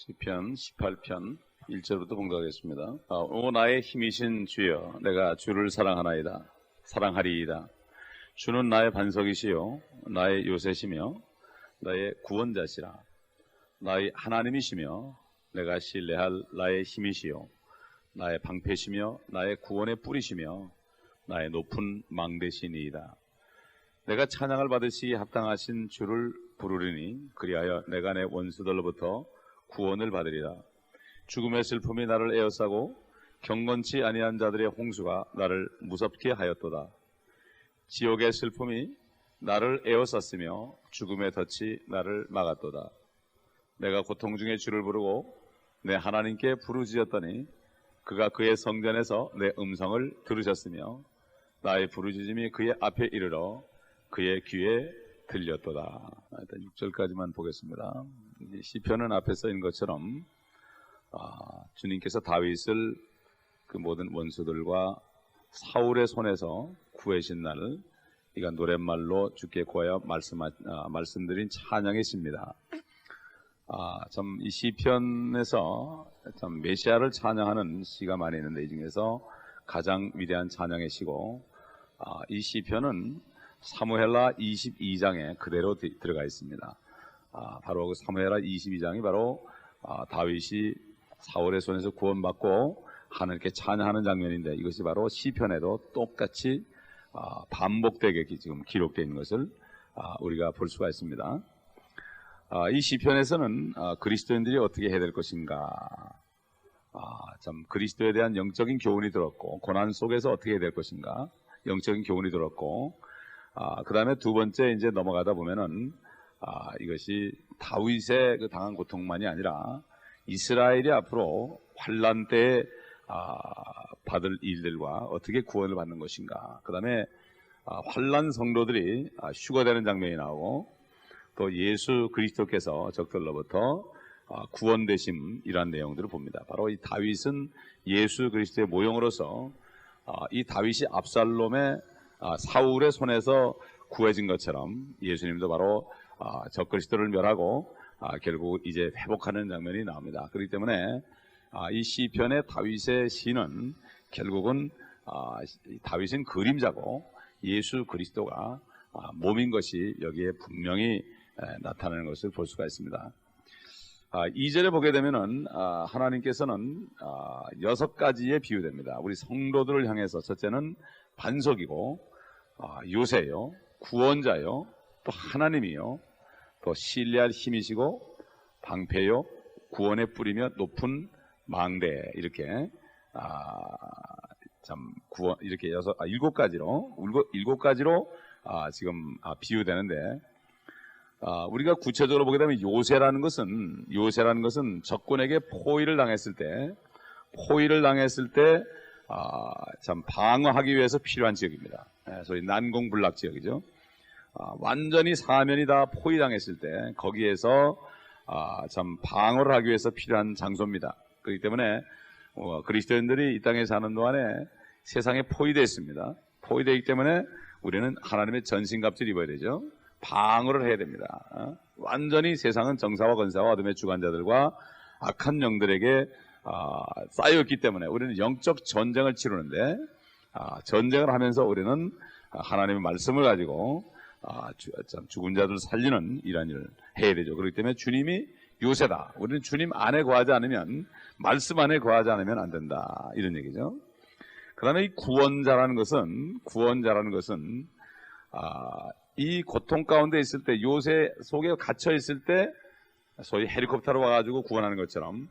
시편 18편 1절부터 봉독하겠습니다. 오 나의 힘이신 주여, 내가 주를 사랑하나이다. 사랑하리이다. 주는 나의 반석이시요 나의 요새시며 나의 구원자시라. 나의 하나님이시며 내가 신뢰할 나의 힘이시요 나의 방패시며 나의 구원의 뿌리시며 나의 높은 망대시니이다. 내가 찬양을 받으시기 합당하신 주를 부르리니 그리하여 내가 내 원수들로부터 구원을 받으리라. 죽음의 슬픔이 나를 에워싸고 경건치 아니한 자들의 홍수가 나를 무섭게 하였도다. 지옥의 슬픔이 나를 에워쌌으며 죽음의 덫이 나를 막았도다. 내가 고통 중에 주를 부르고 내 하나님께 부르짖었더니 그가 그의 성전에서 내 음성을 들으셨으며 나의 부르짖음이 그의 앞에 이르러 그의 귀에 들렸도다. 일단 6절까지만 보겠습니다. 시편은 앞에 써있는 것처럼 주님께서 다윗을 그 모든 원수들과 사울의 손에서 구해신 날을 이가 노랫말로 주께 구하여 말씀드린 찬양이십니다. 참 이 시편에서 참 메시아를 찬양하는 시가 많이 있는데 이 중에서 가장 위대한 찬양의 시고, 이 시편은 사무엘하 22장에 그대로 들어가 있습니다. 바로 그 사무엘하 22장이 바로 다윗이 사울의 손에서 구원받고 하나님께 찬양하는 장면인데, 이것이 바로 시편에도 똑같이 반복되게 지금 기록되어 있는 것을 우리가 볼 수가 있습니다. 이 시편에서는 그리스도인들이 어떻게 해야 될 것인가, 참 그리스도에 대한 영적인 교훈이 들었고, 고난 속에서 어떻게 해야 될 것인가 영적인 교훈이 들었고, 그 다음에 두 번째 이제 넘어가다 보면은 이것이 다윗의 그 당한 고통만이 아니라 이스라엘이 앞으로 환난 때에 받을 일들과 어떻게 구원을 받는 것인가, 그 다음에 환난 성도들이 휴거되는 장면이 나오고, 또 예수 그리스도께서 적들로부터 구원되심, 이러한 내용들을 봅니다. 바로 이 다윗은 예수 그리스도의 모형으로서 이 다윗이 압살롬의 사울의 손에서 구해진 것처럼 예수님도 바로 적그리스도를 멸하고 결국 이제 회복하는 장면이 나옵니다. 그렇기 때문에 이 시편의 다윗의 시는 결국은 다윗은 그림자고 예수 그리스도가 몸인 것이 여기에 분명히 나타나는 것을 볼 수가 있습니다. 2절에 보게 되면은 하나님께서는 6가지에 비유됩니다. 우리 성도들을 향해서 첫째는 반석이고, 요새요, 구원자요, 또 하나님이요, 또 신뢰할 힘이시고, 방패요, 구원의 뿌리며 높은 망대, 이렇게 참 구원, 이렇게 7가지로 지금 비유되는데, 우리가 구체적으로 보게 되면 요새라는 것은 적군에게 포위를 당했을 때 참 방어하기 위해서 필요한 지역입니다. 소위 난공불락 지역이죠. 완전히 사면이 다 포위당했을 때 거기에서 참 방어를 하기 위해서 필요한 장소입니다. 그렇기 때문에 그리스도인들이 이 땅에 사는 동안에 세상에 포위되어 있습니다. 포위되기 때문에 우리는 하나님의 전신갑주를 입어야 되죠. 방어를 해야 됩니다. 완전히 세상은 정사와 권사와 어둠의 주관자들과 악한 영들에게 쌓여있기 때문에 우리는 영적 전쟁을 치르는데, 전쟁을 하면서 우리는 하나님의 말씀을 가지고 죽은 자들을 살리는 이런 일을 해야 되죠. 그렇기 때문에 주님이 요새다. 우리는 주님 안에 거하지 않으면, 말씀 안에 거하지 않으면 안 된다, 이런 얘기죠. 그 다음에 이 구원자라는 것은 이 고통 가운데 있을 때, 요새 속에 갇혀 있을 때 소위 헬리콥터로 와가지고 구원하는 것처럼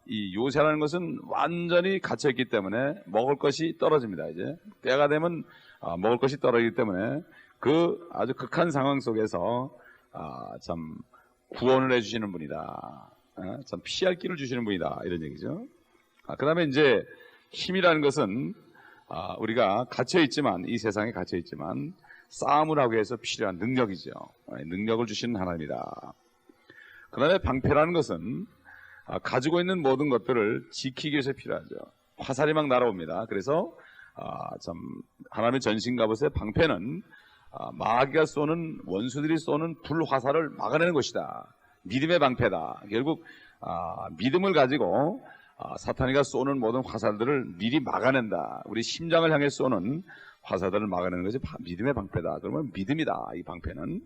이 요새라는 것은 완전히 갇혀 있기 때문에 먹을 것이 떨어집니다. 이제 때가 되면 먹을 것이 떨어지기 때문에 그 아주 극한 상황 속에서 참 구원을 해주시는 분이다. 참 피할 길을 주시는 분이다, 이런 얘기죠. 그 다음에 이제 힘이라는 것은 우리가 갇혀있지만, 이 세상에 갇혀있지만 싸움을 하기 위해서 필요한 능력이죠. 능력을 주시는 하나님이다. 그 다음에 방패라는 것은 가지고 있는 모든 것들을 지키기 위해서 필요하죠. 화살이 막 날아옵니다. 그래서 참 하나님의 전신갑옷의 방패는 마귀가 쏘는, 원수들이 쏘는 불화살을 막아내는 것이다. 믿음의 방패다. 결국 믿음을 가지고 사탄이가 쏘는 모든 화살들을 미리 막아낸다. 우리 심장을 향해 쏘는 화살들을 막아내는 것이 믿음의 방패다. 그러면 믿음이다. 이 방패는.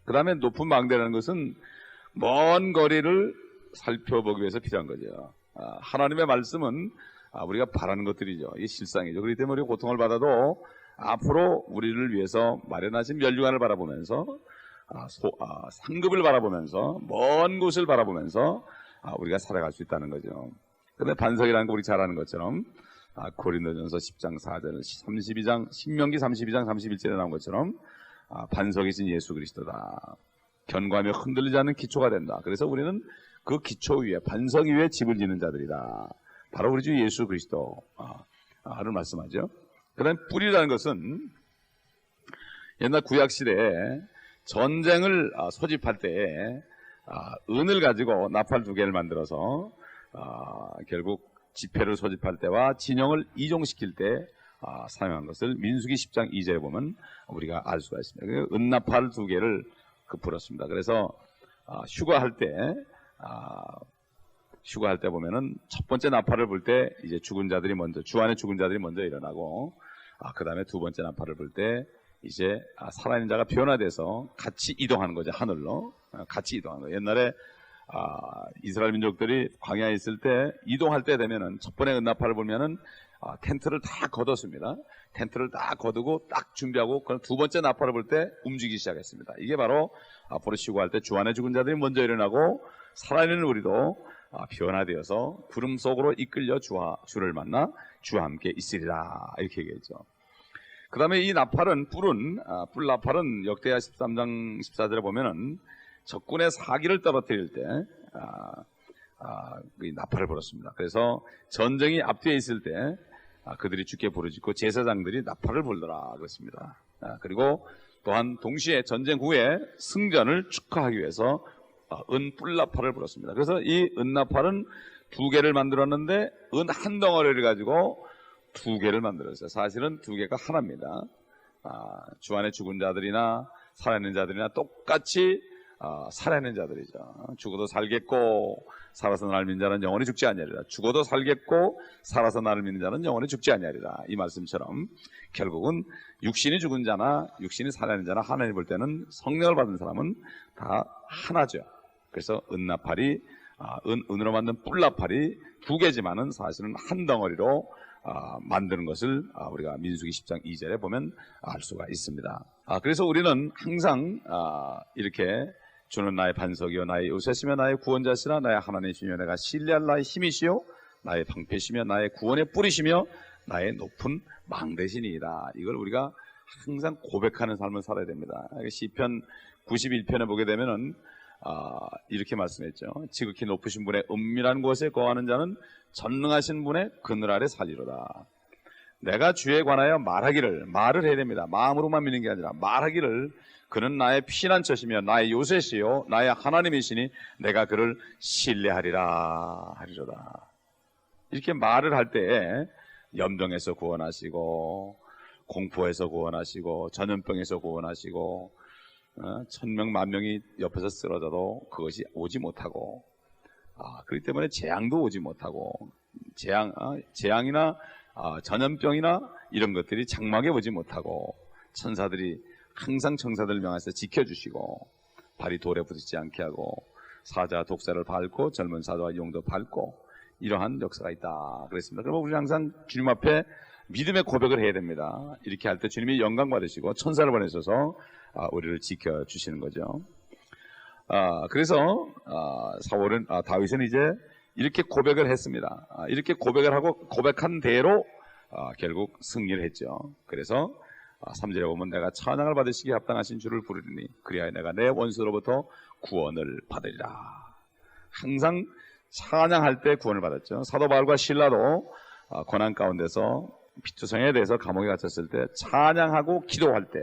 그 다음에 높은 망대라는 것은 먼 거리를 살펴보기 위해서 필요한 거죠. 하나님의 말씀은 우리가 바라는 것들이죠. 이게 실상이죠. 그렇기 때문에 우리가 고통을 받아도 앞으로 우리를 위해서 마련하신 멸류관을 바라보면서 상급을 바라보면서 먼 곳을 바라보면서 우리가 살아갈 수 있다는 거죠. 근데 반석이라는 거 우리 잘 아는 것처럼 고린도전서 10장 4절 32장 신명기 32장 31절에 나온 것처럼 반석이신 예수 그리스도다. 견고하며 흔들리지 않는 기초가 된다. 그래서 우리는 그 기초 위에 반석 위에 집을 짓는 자들이다. 바로 우리 주 예수 그리스도를 말씀하죠. 그 다음에 뿌리라는 것은 옛날 구약시대에 전쟁을 소집할 때에 은을 가지고 나팔 2개를 만들어서 결국 지폐를 소집할 때와 진영을 이종시킬 때 사용한 것을 민수기 10장 2절에 보면 우리가 알 수가 있습니다. 은나팔 2개를 불었습니다. 그래서 휴가할 때 보면은 첫 번째 나팔을 불 때 이제 죽은 자들이 먼저 주 안에 죽은 자들이 먼저 일어나고 그 다음에 두 번째 나팔을 불 때 이제 살아있는 자가 변화돼서 같이 이동하는 거죠. 하늘로 같이 이동하는 거예요. 옛날에 이스라엘 민족들이 광야에 있을 때 이동할 때 되면은 첫 번째 은나팔을 불면은 텐트를 다 걷었습니다. 텐트를 다 거두고 딱 준비하고 그럼 두 번째 나팔을 불 때 움직이기 시작했습니다. 이게 바로 앞으로 쉬고할 때 주 안에 죽은 자들이 먼저 일어나고 살아있는 우리도 변화되어서 구름 속으로 이끌려 주를 만나 주와 함께 있으리라 이렇게 얘기했죠. 그 다음에 이 나팔은 뿔 나팔은 역대하 13장 14절에 보면은 적군의 사기를 떨어뜨릴 때 나팔을 불었습니다. 그래서 전쟁이 앞뒤에 있을 때 그들이 주께 부르짖고 제사장들이 나팔을 불더라 그랬습니다. 그리고 또한 동시에 전쟁 후에 승전을 축하하기 위해서 뿔 나팔을 불었습니다. 그래서 이 은나팔은 2개를 만들었는데 은 한 덩어리를 가지고 2개를 만들었어요. 사실은 2개가 하나입니다. 주 안에 죽은 자들이나 살아있는 자들이나 똑같이 살아있는 자들이죠. 죽어도 살겠고 살아서 나를 믿는 자는 영원히 죽지 아니하리라. 죽어도 살겠고 살아서 나를 믿는 자는 영원히 죽지 아니하리라. 이 말씀처럼 결국은 육신이 죽은 자나 육신이 살아있는 자나 하나님 볼 때는 성령을 받은 사람은 다 하나죠. 그래서 은나팔이 은으로 만든 뿔나팔이 2개지만은 사실은 한 덩어리로 만드는 것을 우리가 민수기 10장 2절에 보면 알 수가 있습니다. 그래서 우리는 항상 이렇게 주는 나의 반석이요 나의 요새시며 나의 구원자시라 나의 하나님이시며 내가 신뢰할 나의 힘이시요 나의 방패시며 나의 구원의 뿌리시며 나의 높은 망대시니이다. 이걸 우리가 항상 고백하는 삶을 살아야 됩니다. 시편 91편에 보게 되면은 이렇게 말씀했죠. 지극히 높으신 분의 은밀한 곳에 거하는 자는 전능하신 분의 그늘 아래 살리로다. 내가 주에 관하여 말을 해야 됩니다. 마음으로만 믿는 게 아니라 말하기를 그는 나의 피난처시며 나의 요새시요 나의 하나님이시니 내가 그를 신뢰하리라 하리로다. 이렇게 말을 할 때에 염병에서 구원하시고 공포에서 구원하시고 전염병에서 구원하시고 1000명 만명이 옆에서 쓰러져도 그것이 오지 못하고 그렇기 때문에 재앙도 오지 못하고 재앙이나 전염병이나 이런 것들이 장막에 오지 못하고 천사들이 항상 청사들을 명하셔서 지켜주시고 발이 돌에 부딪히지 않게 하고 사자 독사를 밟고 젊은 사자와 용도 밟고 이러한 역사가 있다 그랬습니다. 그러면 우리 항상 주님 앞에 믿음의 고백을 해야 됩니다. 이렇게 할 때 주님이 영광 받으시고 천사를 보내셔서 우리를 지켜주시는 거죠. 그래서 다윗은 이제 이렇게 고백을 했습니다. 이렇게 고백을 하고 고백한 대로 결국 승리를 했죠. 그래서 3절에 보면 내가 찬양을 받으시기에 합당하신 주를 부르리니 그리하여 내가 내 원수로부터 구원을 받으리라. 항상 찬양할 때 구원을 받았죠. 사도 바울과 실라도 고난 가운데서 피투성에 대해서 감옥에 갇혔을 때 찬양하고 기도할 때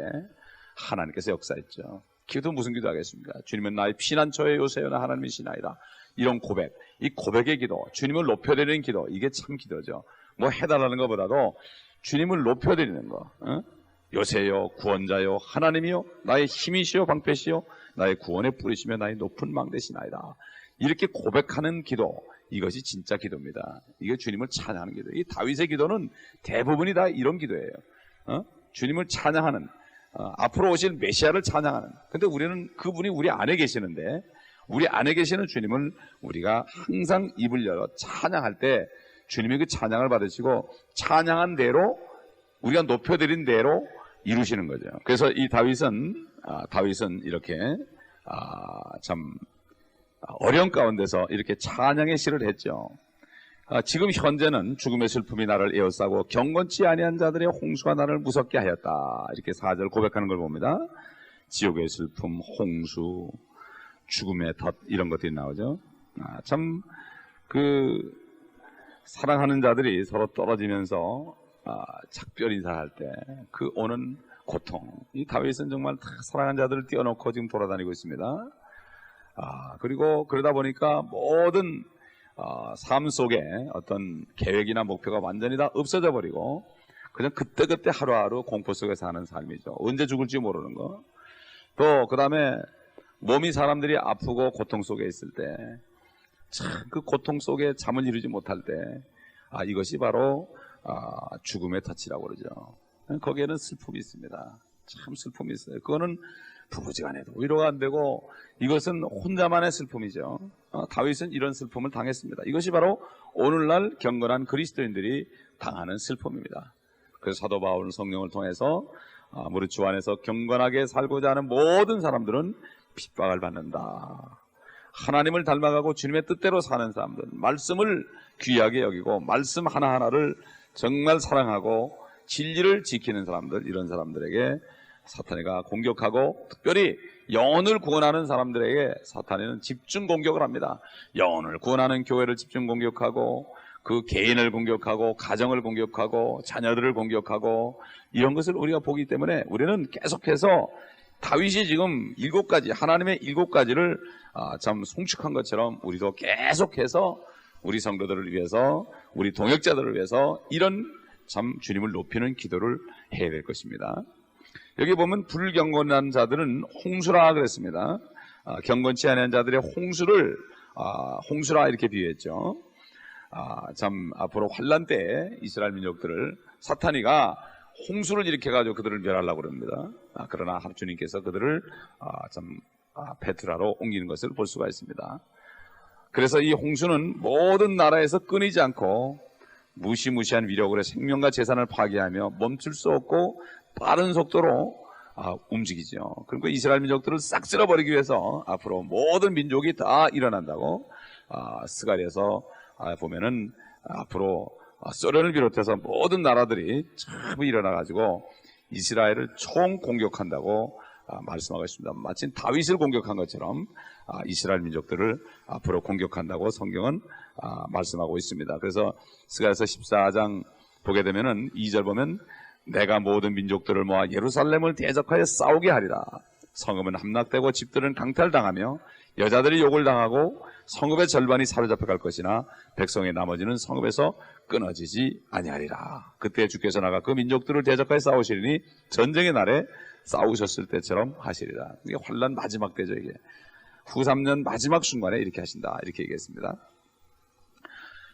하나님께서 역사했죠. 기도 무슨 기도하겠습니까? 주님은 나의 피난처의 요새여나 하나님이시나이다. 이런 고백, 이 고백의 기도, 주님을 높여드리는 기도, 이게 참 기도죠. 뭐 해달라는 것보다도 주님을 높여드리는 거, 요새여 구원자여 하나님이여 나의 힘이시여 방패시여 나의 구원의 뿌리시며 나의 높은 망대시나이다. 이렇게 고백하는 기도, 이것이 진짜 기도입니다. 이게 주님을 찬양하는 기도. 이 다윗의 기도는 대부분이 다 이런 기도예요. 주님을 찬양하는, 앞으로 오실 메시아를 찬양하는. 근데 우리는 그분이 우리 안에 계시는데, 우리 안에 계시는 주님을 우리가 항상 입을 열어 찬양할 때 주님이 그 찬양을 받으시고 찬양한 대로, 우리가 높여드린 대로 이루시는 거죠. 그래서 이 다윗은 이렇게 참 어려운 가운데서 이렇게 찬양의 시를 했죠. 지금 현재는 죽음의 슬픔이 나를 에워싸고 경건치 아니한 자들의 홍수가 나를 무섭게 하였다. 이렇게 4절 고백하는 걸 봅니다. 지옥의 슬픔, 홍수, 죽음의 덫, 이런 것들이 나오죠. 참 사랑하는 자들이 서로 떨어지면서 작별 인사할 때 그 오는 고통, 이 다윗은 정말 사랑하는 자들을 띄워놓고 지금 돌아다니고 있습니다. 그리고 그러다 보니까 모든 삶 속에 어떤 계획이나 목표가 완전히 다 없어져 버리고 그냥 그때그때 하루하루 공포 속에 사는 삶이죠. 언제 죽을지 모르는 거. 또 그 다음에 몸이 사람들이 아프고 고통 속에 있을 때 참 그 고통 속에 잠을 이루지 못할 때 이것이 바로 죽음의 덫이라고 그러죠. 거기에는 슬픔이 있습니다. 참 슬픔이 있어요. 그거는 부부지간에도 위로가 안 되고 이것은 혼자만의 슬픔이죠. 다윗은 이런 슬픔을 당했습니다. 이것이 바로 오늘날 경건한 그리스도인들이 당하는 슬픔입니다. 그래서 사도 바울은 성령을 통해서 무릇 주 안에서 경건하게 살고자 하는 모든 사람들은 핍박을 받는다. 하나님을 닮아가고 주님의 뜻대로 사는 사람들, 말씀을 귀하게 여기고 말씀 하나하나를 정말 사랑하고 진리를 지키는 사람들, 이런 사람들에게 사탄이가 공격하고, 특별히 영혼을 구원하는 사람들에게 사탄이는 집중 공격을 합니다. 영혼을 구원하는 교회를 집중 공격하고, 그 개인을 공격하고, 가정을 공격하고, 자녀들을 공격하고, 이런 것을 우리가 보기 때문에 우리는 계속해서 다윗이 지금 7가지, 하나님의 7가지를 참 송축한 것처럼 우리도 계속해서 우리 성도들을 위해서, 우리 동역자들을 위해서 이런 참 주님을 높이는 기도를 해야 될 것입니다. 여기 보면 불경건한 자들은 홍수라 그랬습니다. 경건치 않은 자들의 홍수라 이렇게 비유했죠. 참 앞으로 환란 때 이스라엘 민족들을 사탄이가 홍수를 일으켜가지고 그들을 멸하려고 그럽니다. 그러나 주님께서 그들을 베트라로 옮기는 것을 볼 수가 있습니다. 그래서 이 홍수는 모든 나라에서 끊이지 않고 무시무시한 위력으로 생명과 재산을 파괴하며 멈출 수 없고 빠른 속도로 움직이죠. 그리고 이스라엘 민족들을 싹 쓸어버리기 위해서 앞으로 모든 민족이 다 일어난다고 스가랴에서 보면은 앞으로 소련을 비롯해서 모든 나라들이 전부 일어나가지고 이스라엘을 총 공격한다고 말씀하고 있습니다. 마치 다윗을 공격한 것처럼 이스라엘 민족들을 앞으로 공격한다고 성경은 말씀하고 있습니다. 그래서 스가랴서 14장 보게 되면은 2절 보면 내가 모든 민족들을 모아 예루살렘을 대적하여 싸우게 하리라. 성읍은 함락되고 집들은 강탈당하며 여자들이 욕을 당하고 성읍의 절반이 사로잡혀 갈 것이나 백성의 나머지는 성읍에서 끊어지지 아니하리라. 그때 주께서 나가 그 민족들을 대적하여 싸우시리니 전쟁의 날에 싸우셨을 때처럼 하시리라. 이게 환란 마지막 때죠. 이게 후 3년 마지막 순간에 이렇게 하신다, 이렇게 얘기했습니다.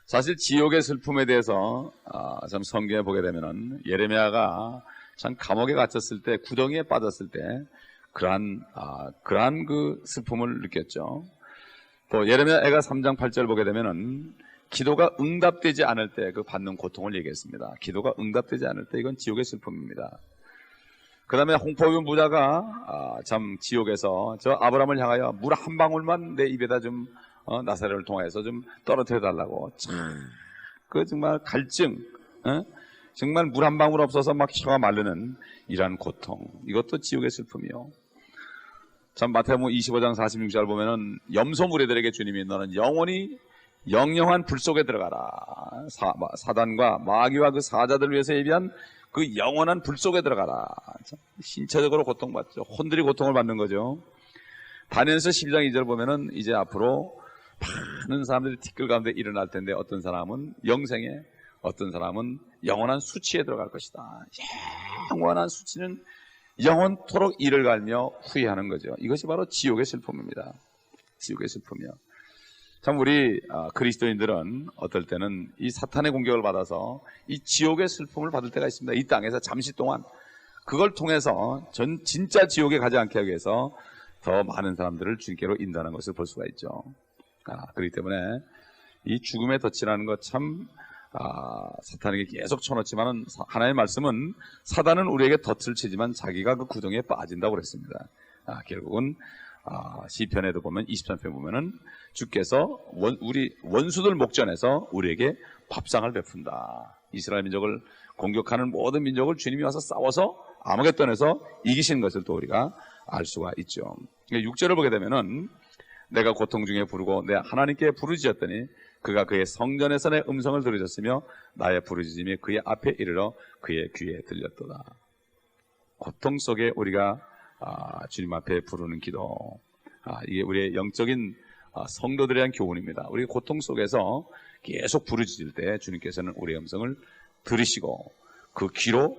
사실 지옥의 슬픔에 대해서 참 성경에 보게 되면은 예레미야가 참 감옥에 갇혔을 때, 구덩이에 빠졌을 때 그러한 그 슬픔을 느꼈죠. 또 예레미야 애가 3장 8절 보게 되면은 기도가 응답되지 않을 때 그 받는 고통을 얘기했습니다. 기도가 응답되지 않을 때 이건 지옥의 슬픔입니다. 그 다음에 홍포비움 부자가 참 지옥에서 저 아브라함을 향하여 물 한 방울만 내 입에다 좀 나사렛을 통해서 좀 떨어뜨려 달라고, 그 정말 갈증, 정말 물 한 방울 없어서 막 혀가 마르는 이러한 고통, 이것도 지옥의 슬픔이요. 참 마태복음 25장 46절 보면은 염소 무리들에게 주님이 너는 영원히 영영한 불 속에 들어가라. 사단과 마귀와 그 사자들을 위해서 예비한 그 영원한 불 속에 들어가라. 신체적으로 고통받죠. 혼들이 고통을 받는 거죠. 다니엘서 12장 2절 보면은 이제 앞으로 많은 사람들이 티끌 가운데 일어날 텐데 어떤 사람은 영생에, 어떤 사람은 영원한 수치에 들어갈 것이다. 영원한 수치는 영원토록 이를 갈며 후회하는 거죠. 이것이 바로 지옥의 슬픔입니다. 지옥의 슬픔이요. 참 우리 그리스도인들은 어떨 때는 이 사탄의 공격을 받아서 이 지옥의 슬픔을 받을 때가 있습니다. 이 땅에서 잠시 동안 그걸 통해서 진짜 지옥에 가지 않게 하기 위해서 더 많은 사람들을 주님께로 인도하는 것을 볼 수가 있죠. 그렇기 때문에 이 죽음의 덫이라는 것 참 사탄에게 계속 쳐넣지만 하나님의 말씀은 사단은 우리에게 덫을 치지만 자기가 그 구덩이에 빠진다고 그랬습니다. 결국은 시편에도 보면 23편 보면은 주께서 우리 원수들 목전에서 우리에게 밥상을 베푼다. 이스라엘 민족을 공격하는 모든 민족을 주님이 와서 싸워서 아마겟돈에서 이기신 것을 또 우리가 알 수가 있죠. 6절을 보게 되면은 내가 고통 중에 부르고 내 하나님께 부르짖었더니 그가 그의 성전에서 내 음성을 들으셨으며 나의 부르짖음이 그의 앞에 이르러 그의 귀에 들렸도다. 고통 속에 우리가 주님 앞에 부르는 기도, 이게 우리의 영적인 성도들에 대한 교훈입니다. 우리 고통 속에서 계속 부르짖을 때 주님께서는 우리의 음성을 들으시고 그 귀로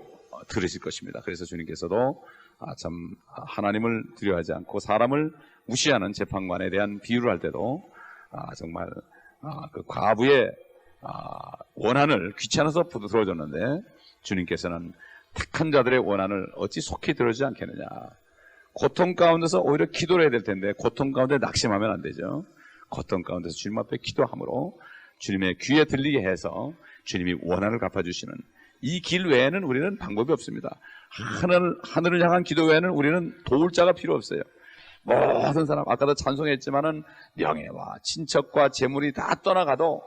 들으실 것입니다. 그래서 주님께서도 참 하나님을 두려워하지 않고 사람을 무시하는 재판관에 대한 비유를 할 때도 정말 그 과부의 원한을 귀찮아서 들어줬는데 주님께서는 택한 자들의 원한을 어찌 속히 들어주지 않겠느냐. 고통 가운데서 오히려 기도를 해야 될 텐데 고통 가운데 낙심하면 안 되죠. 고통 가운데서 주님 앞에 기도함으로 주님의 귀에 들리게 해서 주님이 원한을 갚아주시는 이 길 외에는 우리는 방법이 없습니다. 하늘을 향한 기도 외에는 우리는 도울 자가 필요 없어요. 모든 사람, 아까도 찬송했지만은 명예와 친척과 재물이 다 떠나가도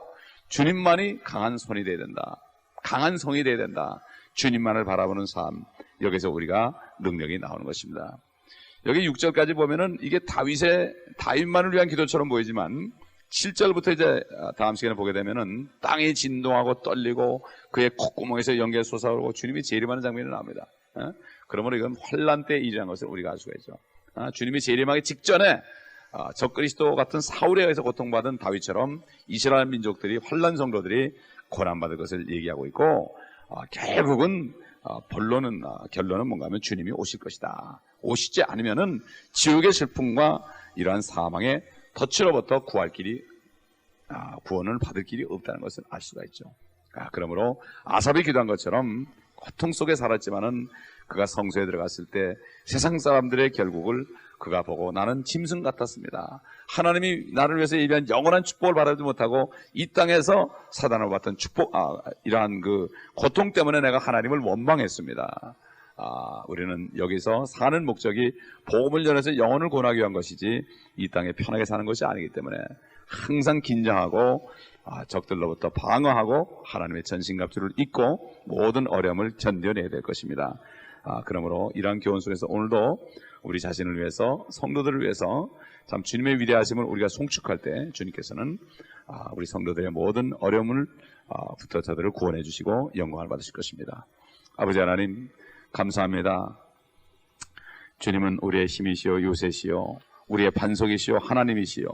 주님만이 강한 손이 돼야 된다. 강한 성이 돼야 된다. 주님만을 바라보는 삶, 여기서 우리가 능력이 나오는 것입니다. 여기 6절까지 보면은 이게 다윗만을 위한 기도처럼 보이지만 7절부터 이제 다음 시간에 보게 되면은 땅이 진동하고 떨리고 그의 콧구멍에서 연기가 솟아오르고 주님이 재림하는 장면이 나옵니다. 그러므로 이건 환난 때 일어난 것을 우리가 알 수가 있죠. 주님이 재림하기 직전에 적그리스도 같은 사울에 의해서 고통받은 다윗처럼 이스라엘 민족들이 환난 성도들이 고난받을 것을 얘기하고 있고 결국은 결론은 뭔가 하면 주님이 오실 것이다. 오시지 않으면은 지옥의 슬픔과 이러한 사망의 덫으로부터 구원을 받을 길이 없다는 것을 알 수가 있죠. 그러므로 아삽이 기도한 것처럼 고통 속에 살았지만은 그가 성소에 들어갔을 때 세상 사람들의 결국을 그가 보고 나는 짐승 같았습니다. 하나님이 나를 위해서 예비한 영원한 축복을 바라지 못하고 이 땅에서 사단을 받던 이러한 그 고통 때문에 내가 하나님을 원망했습니다. 우리는 여기서 사는 목적이 복음을 전해서 영혼을 구원하기 위한 것이지 이 땅에 편하게 사는 것이 아니기 때문에 항상 긴장하고 적들로부터 방어하고 하나님의 전신갑주를 입고 모든 어려움을 견뎌내야 될 것입니다. 그러므로 이러한 교훈 속에서 오늘도 우리 자신을 위해서 성도들을 위해서 참 주님의 위대하심을 우리가 송축할 때 주님께서는 우리 성도들의 모든 어려움을 부터 저들을 구원해 주시고 영광을 받으실 것입니다. 아버지 하나님 감사합니다. 주님은 우리의 힘이시요 요새시요 우리의 반석이시요 하나님이시요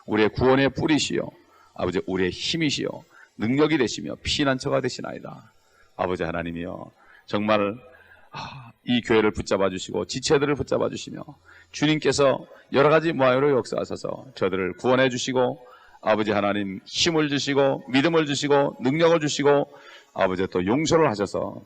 우리의 구원의 뿌리시요 아버지 우리의 힘이시요 능력이 되시며 피난처가 되시나이다. 아버지 하나님이여 정말 이 교회를 붙잡아 주시고 지체들을 붙잡아 주시며 주님께서 여러 가지 모양으로 역사하셔서 저들을 구원해 주시고 아버지 하나님 힘을 주시고 믿음을 주시고 능력을 주시고 아버지 또 용서를 하셔서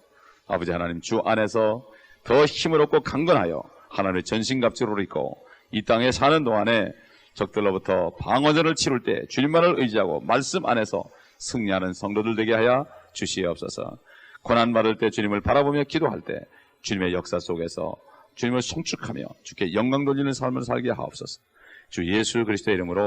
아버지 하나님 주 안에서 더 힘을 얻고 강건하여 하나님의 전신갑주를 입고 이 땅에 사는 동안에 적들로부터 방어전을 치룰 때 주님만을 의지하고 말씀 안에서 승리하는 성도들 되게 하여 주시옵소서. 고난받을 때 주님을 바라보며 기도할 때 주님의 역사 속에서 주님을 송축하며 주께 영광 돌리는 삶을 살게 하옵소서. 주 예수 그리스도의 이름으로